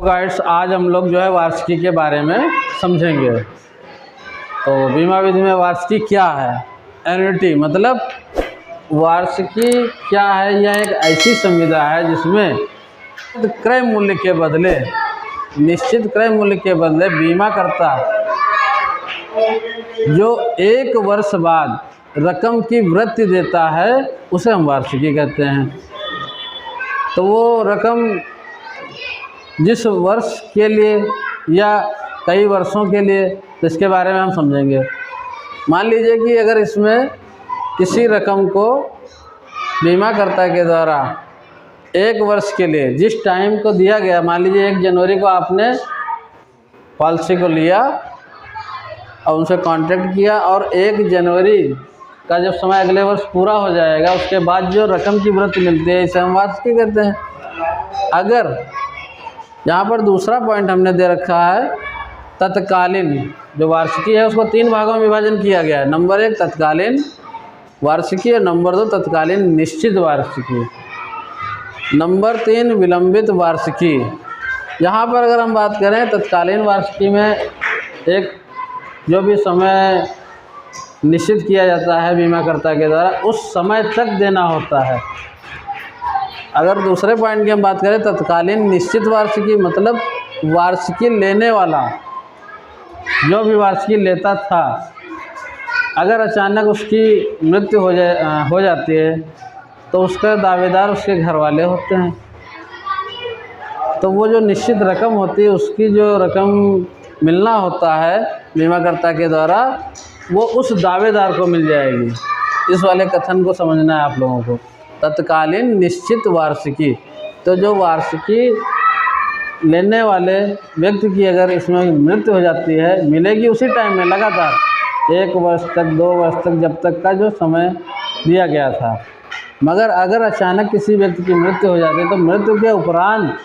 Guides, आज हम लोग जो है वार्षिकी के बारे में समझेंगे। तो बीमा विधि में वार्षिकी क्या है? एन्युटी मतलब वार्षिकी क्या है? यह एक ऐसी संविदा है जिसमें क्रय मूल्य के बदले, निश्चित क्रय मूल्य के बदले बीमा करता जो 1 वर्ष बाद रकम की वृद्धि देता है, उसे हम वार्षिकी कहते हैं। तो वो रकम जिस वर्ष के लिए या कई वर्षों के लिए, तो इसके बारे में हम समझेंगे। मान लीजिए कि अगर इसमें किसी रकम को बीमाकर्ता के द्वारा 1 वर्ष के लिए जिस टाइम को दिया गया, मान लीजिए 1 जनवरी को आपने पॉलिसी को लिया और उनसे कॉन्ट्रैक्ट किया और 1 जनवरी का जब समय अगले वर्ष पूरा हो जाएगा, उसके बाद जो रकम की वृद्धि मिलती है, इसे हम वार्षिकी कहते हैं। अगर यहाँ पर दूसरा पॉइंट हमने दे रखा है, तत्कालीन जो वार्षिकी है उसको 3 भागों में विभाजन किया गया है। नंबर 1 तत्कालीन वार्षिकी और नंबर 2 तत्कालीन निश्चित वार्षिकी, नंबर 3 विलंबित वार्षिकी। यहाँ पर अगर हम बात करें तत्कालीन वार्षिकी में एक जो भी समय निश्चित किया जाता है बीमाकर्ता के द्वारा, उस समय तक देना होता है। अगर दूसरे पॉइंट की हम बात करें तत्कालीन निश्चित वार्षिकी मतलब वार्षिकी लेने वाला जो भी वार्षिकी लेता था, अगर अचानक उसकी मृत्यु हो जाती है तो उसका दावेदार उसके घर वाले होते हैं। तो वो जो निश्चित रकम होती है, उसकी जो रकम मिलना होता है बीमाकर्ता के द्वारा, वो उस दावेदार को मिल जाएगी। इस वाले कथन को समझना है आप लोगों को। तत्कालीन निश्चित वार्षिकी, तो जो वार्षिकी लेने वाले व्यक्ति की अगर इसमें मृत्यु हो जाती है, मिलेगी उसी टाइम में लगातार 1 वर्ष तक, 2 वर्ष तक, जब तक का जो समय दिया गया था। मगर अगर अचानक किसी व्यक्ति की मृत्यु हो जाती है तो मृत्यु के उपरांत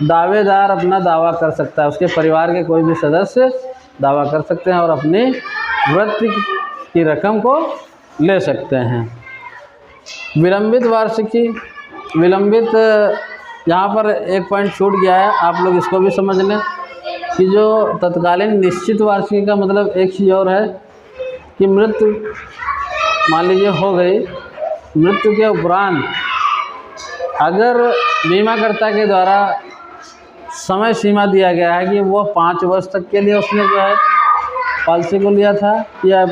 दावेदार अपना दावा कर सकता है। उसके परिवार के कोई भी सदस्य दावा कर सकते हैं और अपनी वृत्ति की रकम को ले सकते हैं। विलंबित वार्षिकी, विलंबित, यहाँ पर एक पॉइंट छूट गया है, आप लोग इसको भी समझ लें कि जो तत्कालीन निश्चित वार्षिकी का मतलब एक चीज़ और है कि मृत्यु मान लीजिए हो गई, मृत्यु के उपरांत अगर बीमाकर्ता के द्वारा समय सीमा दिया गया है कि वो 5 वर्ष तक के लिए उसने जो है पॉलिसी को लिया था, या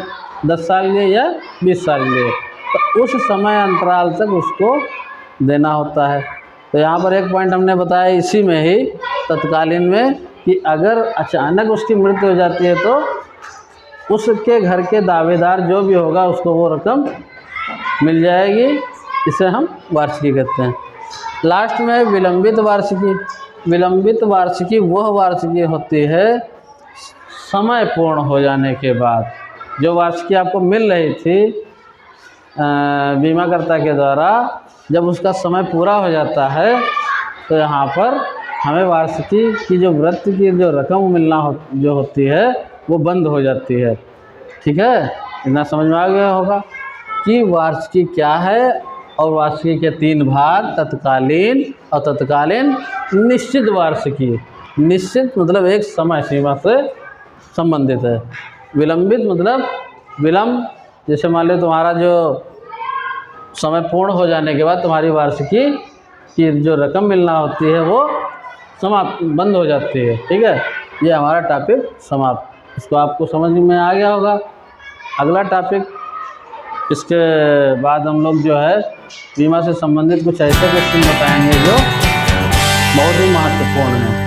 10 साल लिए या 20 साल लिए, तो उस समय अंतराल तक उसको देना होता है। तो यहाँ पर एक पॉइंट हमने बताया इसी में ही तत्कालीन में कि अगर अचानक उसकी मृत्यु हो जाती है तो उसके घर के दावेदार जो भी होगा उसको वो रकम मिल जाएगी। इसे हम वार्षिकी कहते हैं। लास्ट में विलंबित वार्षिकी। विलंबित वार्षिकी वह वार्षिकी होती है समय पूर्ण हो जाने के बाद। जो वार्षिकी आपको मिल रही थी बीमाकर्ता के द्वारा, जब उसका समय पूरा हो जाता है तो यहाँ पर हमें वार्षिकी की जो वृत्ति की जो रकम मिलना जो होती है वो बंद हो जाती है। ठीक है, इतना समझ में आ गया होगा कि वार्षिकी क्या है। और वार्षिकी के 3 भाग, तत्कालीन और तत्कालीन निश्चित वार्षिकी। निश्चित मतलब एक समय सीमा से संबंधित है। विलंबित मतलब विलंब, जैसे मान लो तुम्हारा जो समय पूर्ण हो जाने के बाद तुम्हारी वार्षिकी की जो रकम मिलना होती है वो समाप्त, बंद हो जाती है। ठीक है, ये हमारा टॉपिक समाप्त। इसको आपको समझ में आ गया होगा। अगला टॉपिक, इसके बाद हम लोग जो है बीमा से संबंधित कुछ ऐसे क्वेश्चन बताएंगे जो बहुत ही महत्वपूर्ण हैं।